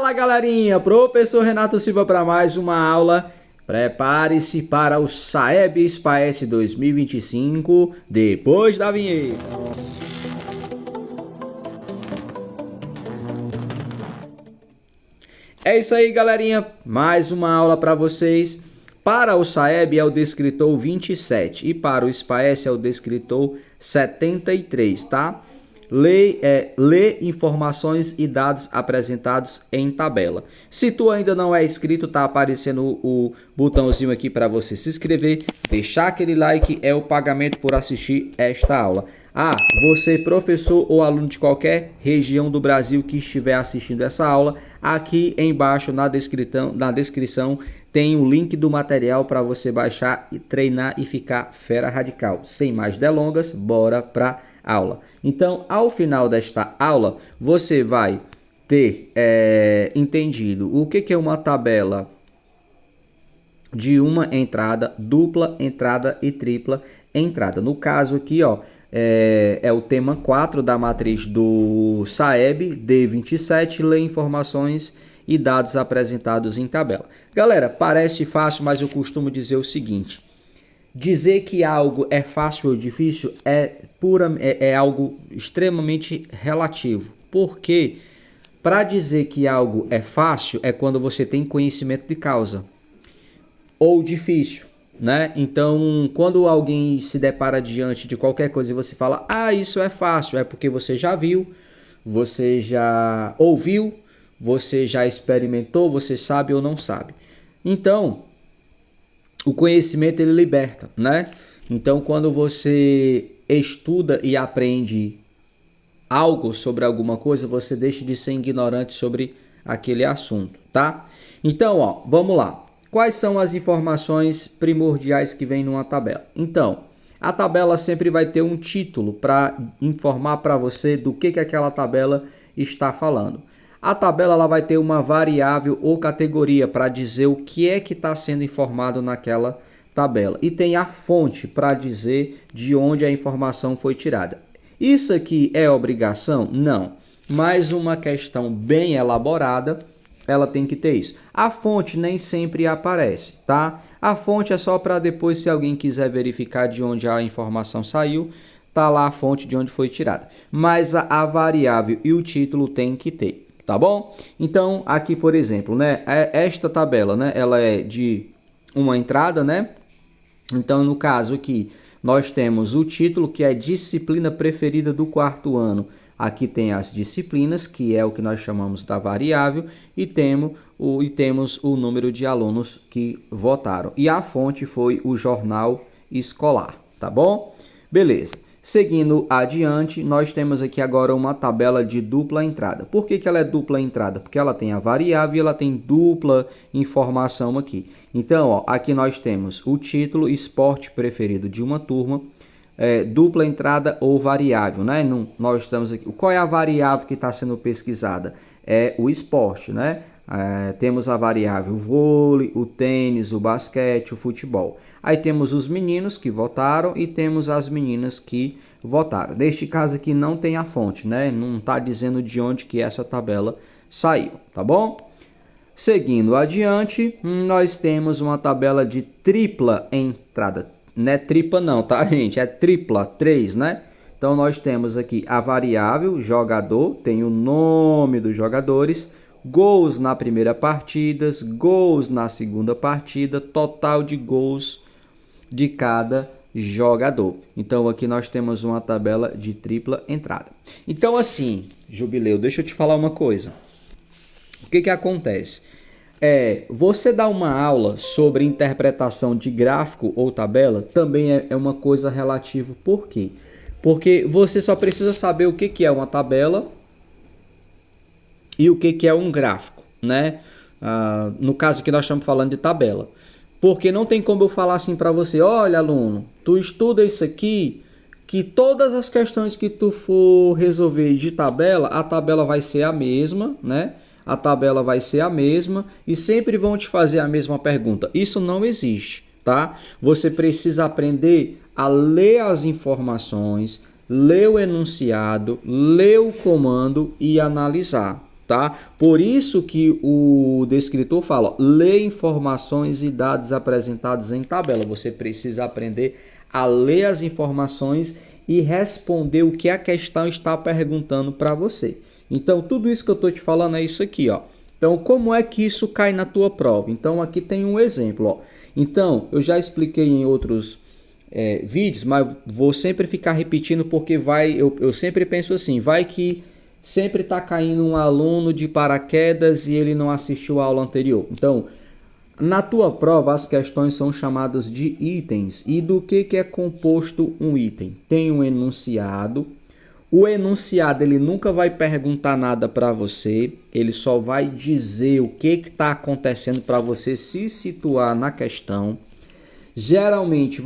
Fala galerinha, professor Renato Silva para mais uma aula. Prepare-se para o SAEB/SPAES 2025 depois da vinheta. É isso aí galerinha, mais uma aula para vocês. Para o SAEB é o descritor 27 e para o SPAES é o descritor 73, tá? Lê informações e dados apresentados em tabela. Se tu ainda não é inscrito, tá aparecendo o botãozinho aqui para você se inscrever, deixar aquele like, é o pagamento por assistir esta aula. Você professor ou aluno de qualquer região do Brasil que estiver assistindo essa aula, aqui embaixo na descrição tem o link do material para você baixar e treinar e ficar fera radical. Sem mais delongas, bora para aula. Então, ao final desta aula, você vai ter entendido o que é uma tabela de uma entrada, dupla entrada e tripla entrada. No caso aqui, ó, é o tema 4 da matriz do SAEB D27, lê informações e dados apresentados em tabela. Galera, parece fácil, mas eu costumo dizer o seguinte: dizer que algo é fácil ou difícil é algo extremamente relativo. Porque para dizer que algo é fácil é quando você tem conhecimento de causa, ou difícil, né? Então, quando alguém se depara diante de qualquer coisa e você fala, isso é fácil, é porque você já viu, você já ouviu, você já experimentou, você sabe ou não sabe. Então, o conhecimento ele liberta, né? Então, quando você estuda e aprende algo sobre alguma coisa, você deixa de ser ignorante sobre aquele assunto, tá? Então, ó, vamos lá. Quais são as informações primordiais que vem numa tabela? Então, a tabela sempre vai ter um título para informar para você do que aquela tabela está falando. A tabela ela vai ter uma variável ou categoria para dizer o que é que está sendo informado naquela tabela. E tem a fonte para dizer de onde a informação foi tirada. Isso aqui é obrigação? Não. Mas uma questão bem elaborada, ela tem que ter isso. A fonte nem sempre aparece, tá? A fonte é só para depois, se alguém quiser verificar de onde a informação saiu, tá lá a fonte de onde foi tirada. Mas a variável e o título tem que ter. Tá bom? Então, aqui, por exemplo, né? Esta tabela, né? Ela é de uma entrada, né? Então, no caso aqui, nós temos o título, que é disciplina preferida do quarto ano. Aqui tem as disciplinas, que é o que nós chamamos da variável, e temos o número de alunos que votaram. E a fonte foi o jornal escolar, tá bom? Beleza. Seguindo adiante, nós temos aqui agora uma tabela de dupla entrada. Por que ela é dupla entrada? Porque ela tem a variável e ela tem dupla informação aqui. Então, ó, aqui nós temos o título, esporte preferido de uma turma, dupla entrada ou variável, né? Nós estamos aqui. Qual é a variável que está sendo pesquisada? É o esporte, né? Temos a variável vôlei, o tênis, o basquete, o futebol. Aí temos os meninos que votaram e temos as meninas que votaram. Neste caso aqui não tem a fonte, né? Não está dizendo de onde que essa tabela saiu, tá bom? Seguindo adiante, nós temos uma tabela de tripla entrada. Não é tripla não, tá, gente? É tripla, 3, né? Então nós temos aqui a variável jogador, tem o nome dos jogadores, gols na primeira partida, gols na segunda partida, total de gols de cada jogador. Então aqui nós temos uma tabela de tripla entrada. Então assim, Jubileu, deixa eu te falar uma coisa. O que acontece? Você dá uma aula sobre interpretação de gráfico ou tabela também é uma coisa relativa. Por quê? Porque você só precisa saber o que é uma tabela e o que é um gráfico, né? No caso que nós estamos falando de tabela. Porque não tem como eu falar assim para você, olha aluno, tu estuda isso aqui, que todas as questões que tu for resolver de tabela, a tabela vai ser a mesma, né? A tabela vai ser a mesma e sempre vão te fazer a mesma pergunta. Isso não existe, tá? Você precisa aprender a ler as informações, ler o enunciado, ler o comando e analisar. tá? Por isso que o descritor fala, ó, lê informações e dados apresentados em tabela. Você precisa aprender a ler as informações e responder o que a questão está perguntando para você. Então, tudo isso que eu estou te falando é isso aqui, ó. Então, como é que isso cai na tua prova? Então, aqui tem um exemplo, ó. Então, eu já expliquei em outros vídeos, mas vou sempre ficar repetindo porque eu sempre penso assim, vai que sempre está caindo um aluno de paraquedas e ele não assistiu a aula anterior. Então, na tua prova, as questões são chamadas de itens. E do que é composto um item? Tem um enunciado. O enunciado ele nunca vai perguntar nada para você, ele só vai dizer o que está acontecendo para você se situar na questão. Geralmente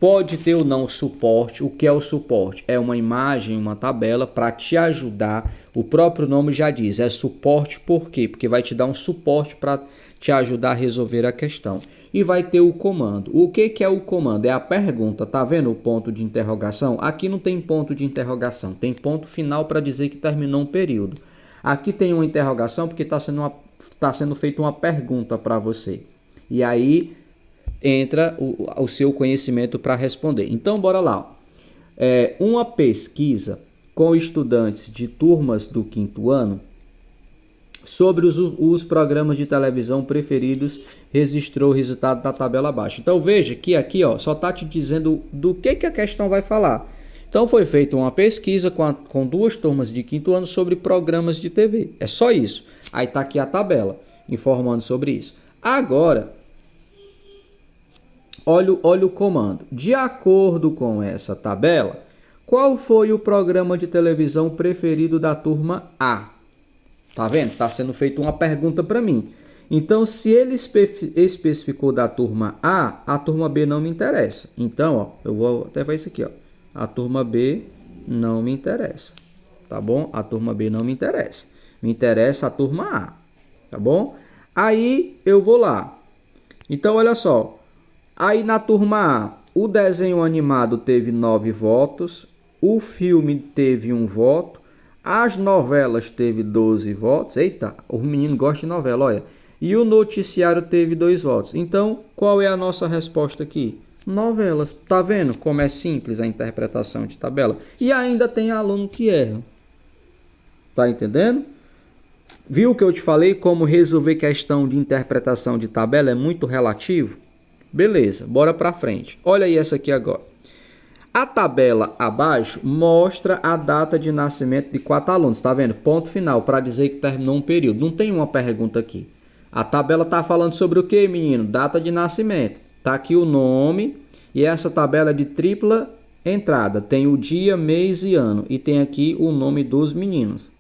pode ter ou não suporte. O que é o suporte? É uma imagem, uma tabela para te ajudar. O próprio nome já diz, é suporte por quê? Porque vai te dar um suporte para te ajudar a resolver a questão. E vai ter o comando. O que é o comando? É a pergunta. Tá vendo o ponto de interrogação? Aqui não tem ponto de interrogação. Tem ponto final para dizer que terminou um período. Aqui tem uma interrogação porque está sendo feita uma pergunta para você. E aí entra o seu conhecimento para responder. Então, bora lá. Uma pesquisa com estudantes de turmas do 5º ano sobre os programas de televisão preferidos registrou o resultado da tabela abaixo. Então veja que aqui ó, só está te dizendo do que a questão vai falar. Então foi feita uma pesquisa com 2 turmas de 5º ano sobre programas de TV. É só isso. Aí está aqui a tabela informando sobre isso. Agora, olha o comando. De acordo com essa tabela, qual foi o programa de televisão preferido da turma A? Tá vendo? Tá sendo feita uma pergunta para mim. Então, se ele especificou da turma A, a turma B não me interessa. Então, ó, eu vou até fazer isso aqui, ó. A turma B não me interessa. Tá bom? A turma B não me interessa. Me interessa a turma A. Tá bom? Aí, eu vou lá. Então, olha só. Aí, na turma A, o desenho animado teve 9 votos. O filme teve 1 voto. As novelas teve 12 votos. Eita, os meninos gostam de novela, olha. E o noticiário teve 2 votos. Então, qual é a nossa resposta aqui? Novelas. Tá vendo como é simples a interpretação de tabela? E ainda tem aluno que erra. Tá entendendo? Viu que eu te falei como resolver questão de interpretação de tabela é muito relativo? Beleza, bora pra frente. Olha aí essa aqui agora. A tabela abaixo mostra a data de nascimento de 4 alunos. Tá vendo? Ponto final para dizer que terminou um período. Não tem uma pergunta aqui. A tabela tá falando sobre o que, menino? Data de nascimento. Tá aqui o nome e essa tabela é de tripla entrada. Tem o dia, mês e ano. E tem aqui o nome dos meninos.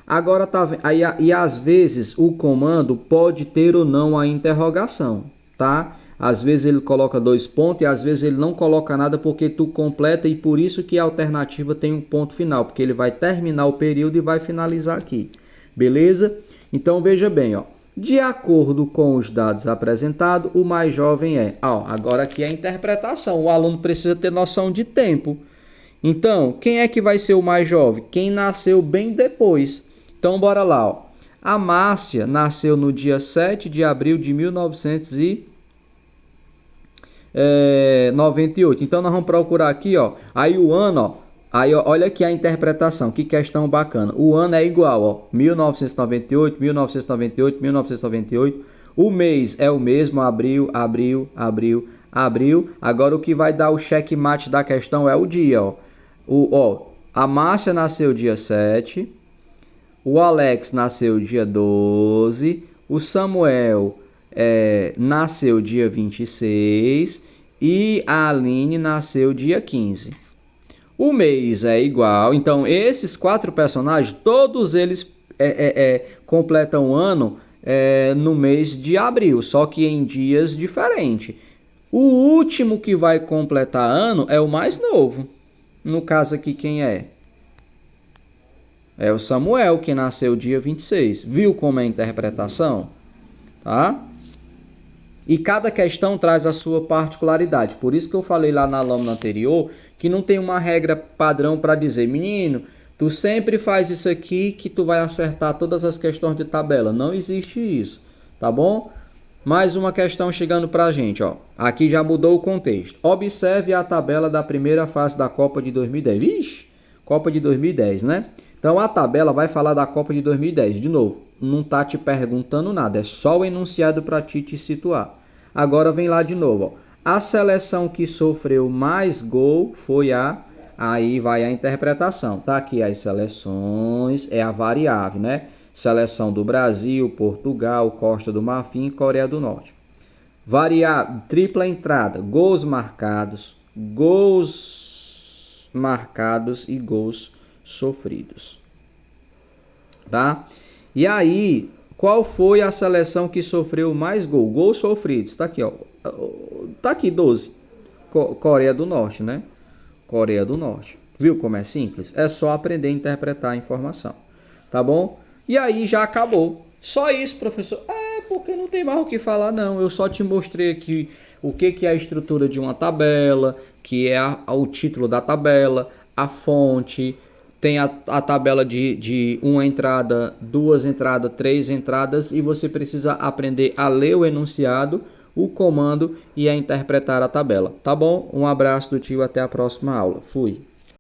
Agora tá vendo? E às vezes o comando pode ter ou não a interrogação, tá? Às vezes ele coloca 2 pontos e às vezes ele não coloca nada porque tu completa e por isso que a alternativa tem um ponto final, porque ele vai terminar o período e vai finalizar aqui. Beleza? Então veja bem, ó. De acordo com os dados apresentados, o mais jovem é... Ó, agora aqui é a interpretação. O aluno precisa ter noção de tempo. Então, quem é que vai ser o mais jovem? Quem nasceu bem depois. Então bora lá, ó. A Márcia nasceu no dia 7 de abril de 1998. Então nós vamos procurar aqui, ó. Aí o ano, ó. Aí ó, olha aqui a interpretação. Que questão bacana. O ano é igual, ó. 1998, 1998, 1998. O mês é o mesmo, abril, abril, abril, abril. Agora o que vai dar o checkmate da questão é o dia, ó. A Márcia nasceu dia 7. O Alex nasceu dia 12. O Samuel nasceu dia 26 e a Aline nasceu dia 15. O mês é igual, então esses 4 personagens, todos eles completam o ano no mês de abril, só que em dias diferentes. O último que vai completar ano é o mais novo. No caso aqui quem é? É o Samuel, que nasceu dia 26. Viu como é a interpretação? Tá? E cada questão traz a sua particularidade. Por isso que eu falei lá na lâmina anterior que não tem uma regra padrão para dizer, menino, Tu sempre faz isso aqui que tu vai acertar todas as questões de tabela. Não existe isso, tá bom? Mais uma questão chegando pra gente, ó. Aqui já mudou o contexto. Observe a tabela da primeira fase da Copa de 2010. Vixe, Copa de 2010, né? Então a tabela vai falar da Copa de 2010. De novo, não tá te perguntando nada, é só o enunciado para te situar. Agora vem lá de novo, ó. A seleção que sofreu mais gol foi a... Aí vai a interpretação. Tá aqui as seleções, é a variável, né? Seleção do Brasil, Portugal, Costa do Marfim e Coreia do Norte. Variável, tripla entrada, gols marcados e gols sofridos. Tá? E aí, qual foi a seleção que sofreu mais gol? Gols sofridos. Tá aqui, ó. Tá aqui 12. Coreia do Norte, né? Coreia do Norte. Viu como é simples? É só aprender a interpretar a informação. Tá bom? E aí já acabou. Só isso, professor. Porque não tem mais o que falar, não. Eu só te mostrei aqui o que é a estrutura de uma tabela, que é o título da tabela, a fonte, tem a tabela de uma entrada, duas entradas, três entradas, e você precisa aprender a ler o enunciado, o comando e a interpretar a tabela. Tá bom? Um abraço do tio, até a próxima aula. Fui!